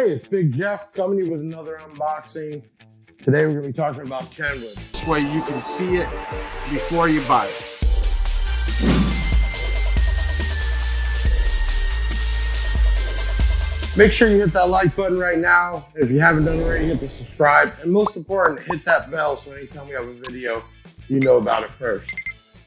Hey, it's Big Jeff coming to you with another unboxing. Today we're going to be talking about Kenwood. This way you can see it before you buy it. Make sure you hit that like button right now. If you haven't done it already, hit the subscribe. And most important, hit that bell so anytime we have a video, you know about it first.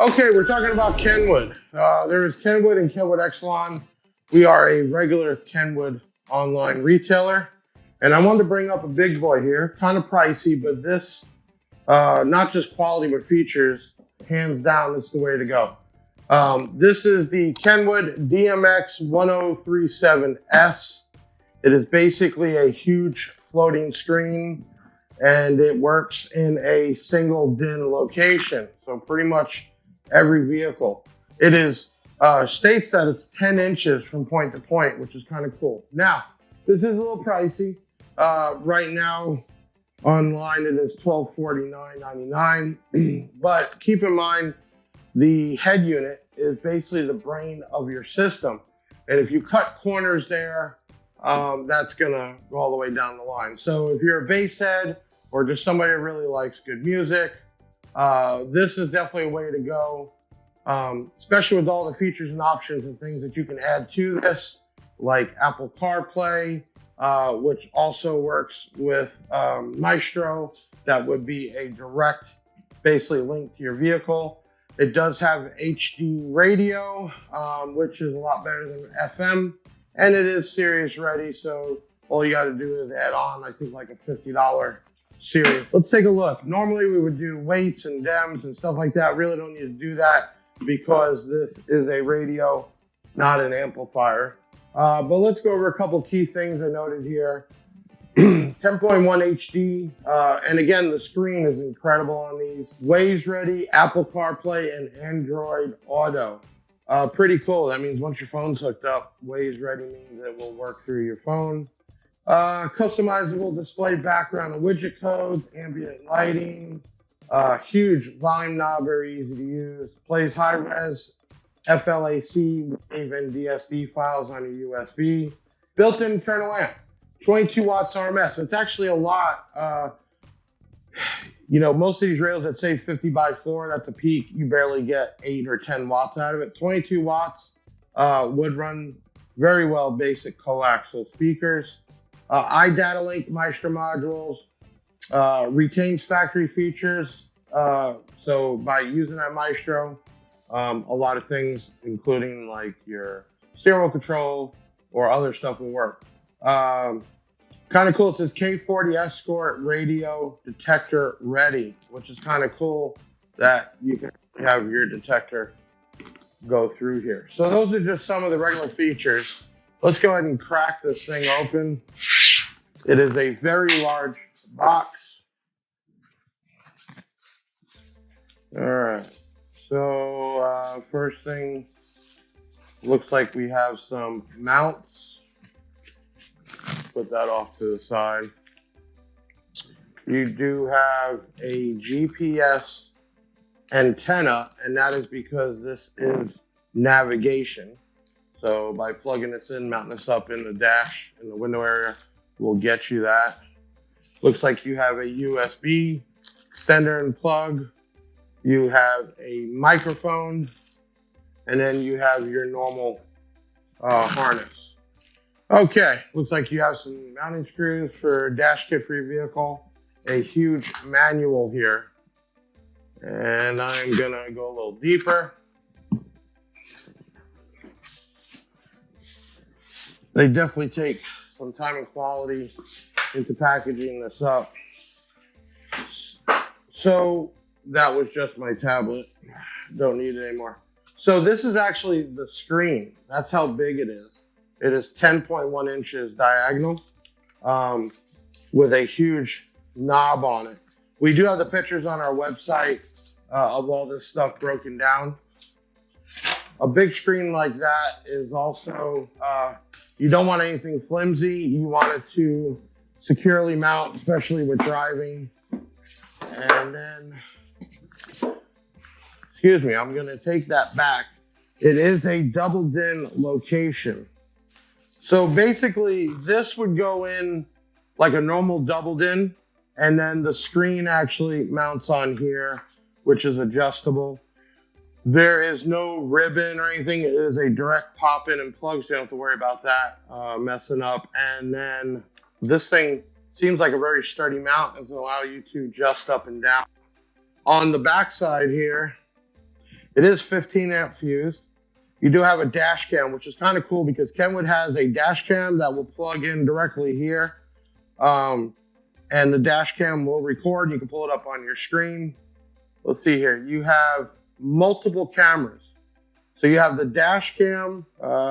Okay, we're talking about Kenwood. There is Kenwood and Kenwood Exelon. We are a regular Kenwood online retailer. And I wanted to bring up a big boy here, kind of pricey, but this, not just quality, but features, hands down, it's the way to go. This is the Kenwood DMX 1037S. It is basically a huge floating screen, and it works in a single DIN location. So pretty much every vehicle. It is states that it's 10 inches from point to point, which is kind of cool. Now, this is a little pricey. Right now, online it is $1249.99. But keep in mind, the head unit is basically the brain of your system. And if you cut corners there, that's gonna go all the way down the line. So if you're a bass head or just somebody that really likes good music, this is definitely a way to go. Especially with all the features and options and things that you can add to this, like Apple CarPlay, which also works with Maestro. That would be a direct, basically link to your vehicle. It does have HD radio, which is a lot better than FM, and it is Sirius ready. So all you got to do is add on, I think, like a $50 Sirius. Let's take a look. Normally we would do weights and DEMs and stuff like that. Really don't need to do that because this is a radio, not an amplifier. But let's go over a couple key things I noted here. 10.1 HD, and again, the screen is incredible on these. Waze ready, Apple CarPlay, and Android Auto. Pretty cool. That means once your phone's hooked up, Waze ready means it will work through your phone. Customizable display background and widget codes, ambient lighting, huge volume knob, very easy to use. Plays high-res FLAC, WAV, and DSD files on your USB. Built-in internal amp, 22 watts RMS. It's actually a lot. Most of these rails that say 50 by 4, that's a peak. You barely get 8 or 10 watts out of it. 22 watts would run very well basic coaxial speakers. iData Link Maestro modules, retains factory features. So by using that Maestro, a lot of things, including like your stereo control or other stuff will work. Kind of cool. It says K40 Escort radio detector ready, which is kind of cool that you can have your detector go through here. So those are just some of the regular features. Let's go ahead and crack this thing open. It is a very large box. All right. So first thing, looks like we have some mounts. Put that off to the side. You do have a GPS antenna, and that is because this is navigation. So by plugging this in, mounting this up in the dash, in the window area, will get you that. Looks like you have a USB extender and plug. You have a microphone, and then you have your normal harness. Okay, looks like you have some mounting screws for a dash kit for your vehicle, a huge manual here, and I'm gonna go a little deeper. They definitely take some time and quality into packaging this up. So that was just my tablet. Don't need it anymore. So this is actually the screen. That's how big it is. It is 10.1 inches diagonal with a huge knob on it. We do have the pictures on our website of all this stuff broken down. A big screen like that is also, you don't want anything flimsy. You want it to securely mount, especially with driving. And then, excuse me, I'm gonna take that back. It is a double DIN location. So basically this would go in like a normal doubled in, and then the screen actually mounts on here, which is adjustable. There is no ribbon or anything. It is a direct pop in and plug, so you don't have to worry about that messing up. And then this thing seems like a very sturdy mount. It's gonna allow you to adjust up and down. On the back side here, it is 15 amp fused. You do have a dash cam, which is kind of cool because Kenwood has a dash cam that will plug in directly here. And the dash cam will record. You can pull it up on your screen. Let's see here. You have multiple cameras. So you have the dash cam.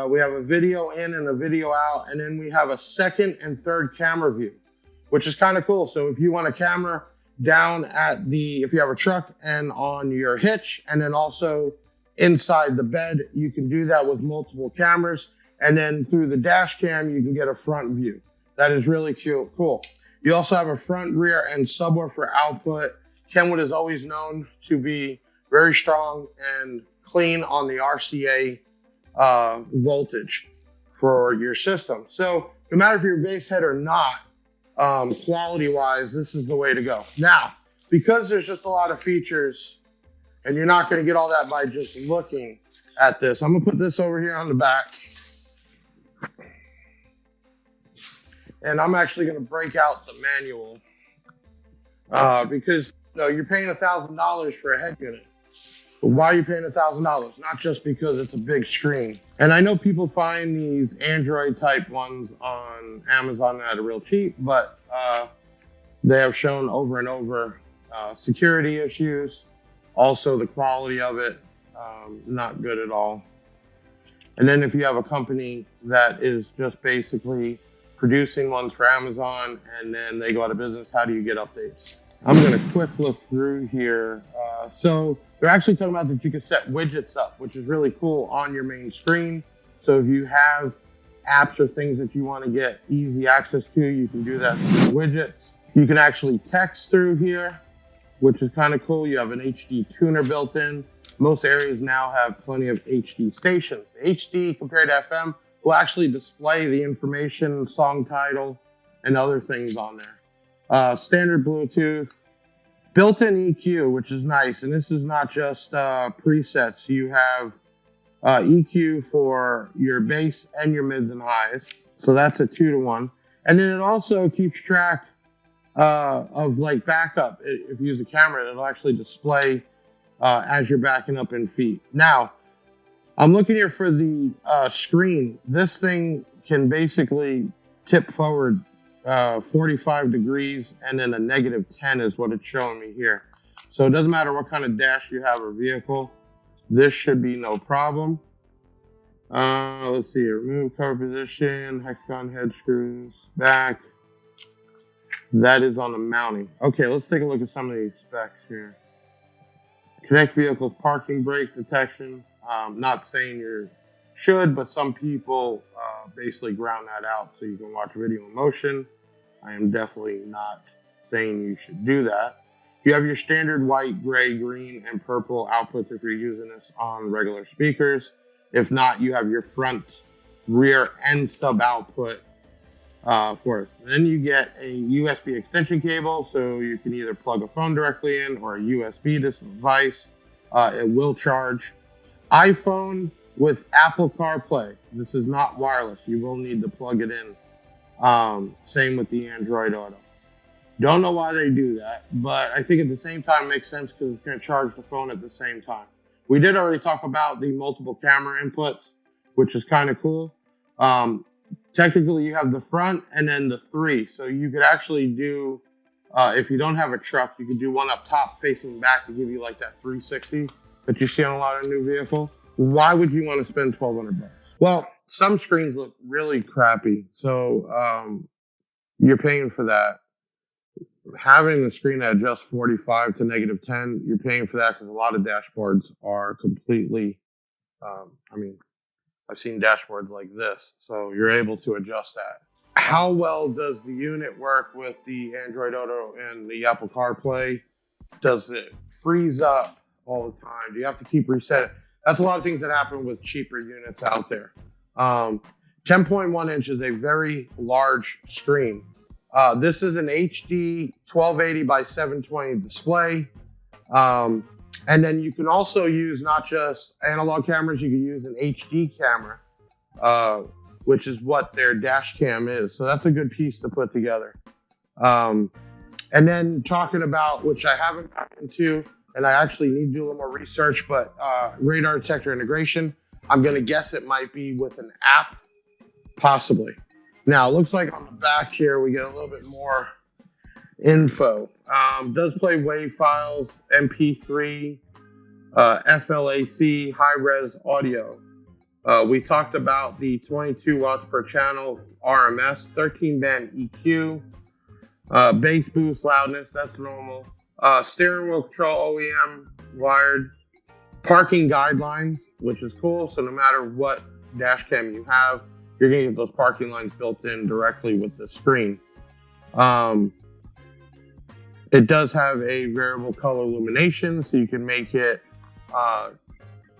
We have a video in and a video out. And then we have a second and third camera view, which is kind of cool. So if you want a camera down at if you have a truck and on your hitch, and then also inside the bed, you can do that with multiple cameras. And then through the dash cam, you can get a front view. That is really cool. You also have a front, rear, and subwoofer output. Kenwood is always known to be very strong and clean on the RCA voltage for your system. So no matter if you're bass head or not, quality-wise, this is the way to go. Now, because there's just a lot of features, and you're not going to get all that by just looking at this, I'm going to put this over here on the back. And I'm actually going to break out the manual because you're paying $1,000 for a head unit. But why are you paying $1,000? Not just because it's a big screen. And I know people find these Android type ones on Amazon that are real cheap, but they have shown over and over security issues. Also, the quality of it, not good at all. And then if you have a company that is just basically producing ones for Amazon and then they go out of business, how do you get updates? I'm going to quick look through here. So they're actually talking about that you can set widgets up, which is really cool on your main screen. So if you have apps or things that you want to get easy access to, you can do that through widgets. You can actually text through here, which is kind of cool. You have an HD tuner built in. Most areas now have plenty of HD stations. HD compared to FM will actually display the information, song title, and other things on there. Standard Bluetooth, built-in EQ, which is nice. And this is not just presets. You have EQ for your bass and your mids and highs. So that's a 2-to-1. And then it also keeps track of like backup. If you use a camera, it'll actually display as you're backing up in feet. Now, I'm looking here for the screen. This thing can basically tip forward 45 degrees, and then a -10 is what it's showing me here. So it doesn't matter what kind of dash you have or vehicle. This should be no problem. Let's see here. Remove cover position, hexagon head screws, back. That is on the mounting. Okay, let's take a look at some of these specs here. Connect vehicles, parking brake detection. Not saying you should, but some people basically ground that out so you can watch video in motion. I am definitely not saying you should do that. You have your standard white, gray, green, and purple outputs if you're using this on regular speakers. If not, you have your front, rear, and sub output for it. Then you get a USB extension cable, so you can either plug a phone directly in or a USB device. It will charge. iPhone with Apple CarPlay. This is not wireless. You will need to plug it in. Same with the Android Auto. Don't know why they do that, but I think at the same time it makes sense because it's going to charge the phone at the same time. We did already talk about the multiple camera inputs, which is kind of cool. Technically, you have the front and then the 3. So you could actually do, if you don't have a truck, you could do one up top facing back to give you like that 360 that you see on a lot of new vehicles. Why would you want to spend $1,200? Well, some screens look really crappy. So you're paying for that. Having the screen that adjusts 45 to -10, you're paying for that because a lot of dashboards are completely, I've seen dashboards like this, so you're able to adjust that. How well does the unit work with the Android Auto and the Apple CarPlay? Does it freeze up all the time? Do you have to keep resetting? That's a lot of things that happen with cheaper units out there. 10.1 inch is a very large screen. This is an HD 1280 by 720 display. And then you can also use not just analog cameras, you can use an HD camera, which is what their dash cam is. So that's a good piece to put together. And then talking about, which I haven't gotten into, and I actually need to do a little more research, but radar detector integration, I'm going to guess it might be with an app, possibly. Now, it looks like on the back here, we get a little bit more info. Does play WAV files, MP3, FLAC, high-res audio. We talked about the 22 watts per channel RMS, 13-band EQ, bass boost loudness, that's normal. Steering wheel control OEM wired, parking guidelines, which is cool. So no matter what dash cam you have, you're gonna get those parking lines built in directly with the screen. It does have a variable color illumination, so you can make it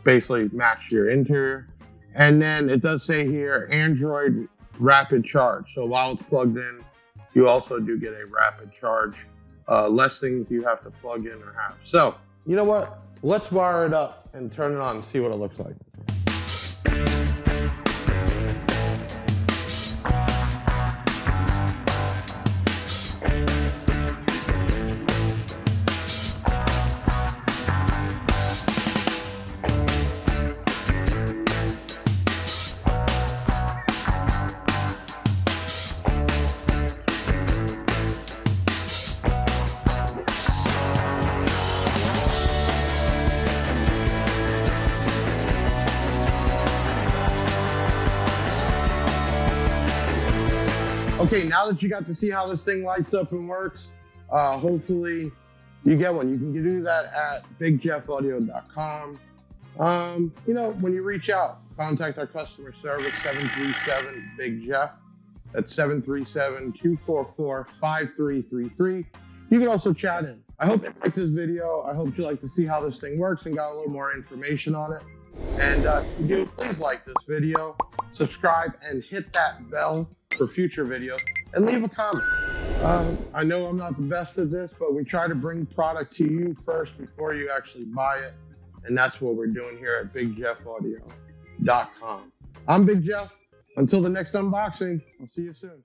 basically match your interior. And then it does say here, Android rapid charge. So while it's plugged in, you also do get a rapid charge. Less things you have to plug in or have. So, you know what? Let's wire it up and turn it on and see what it looks like. Okay, now that you got to see how this thing lights up and works, hopefully you get one. You can do that at bigjeffaudio.com. You know, when you reach out, contact our customer service, 737-BIG-JEFF. That's 737-244-5333. You can also chat in. I hope you liked this video. I hope you like to see how this thing works and got a little more information on it. And if you do, please like this video, subscribe, and hit that bell for future videos, and leave a comment. I know I'm not the best at this, but we try to bring product to you first before you actually buy it, and that's what we're doing here at bigjeffaudio.com. I'm Big Jeff. Until the next unboxing, I'll see you soon.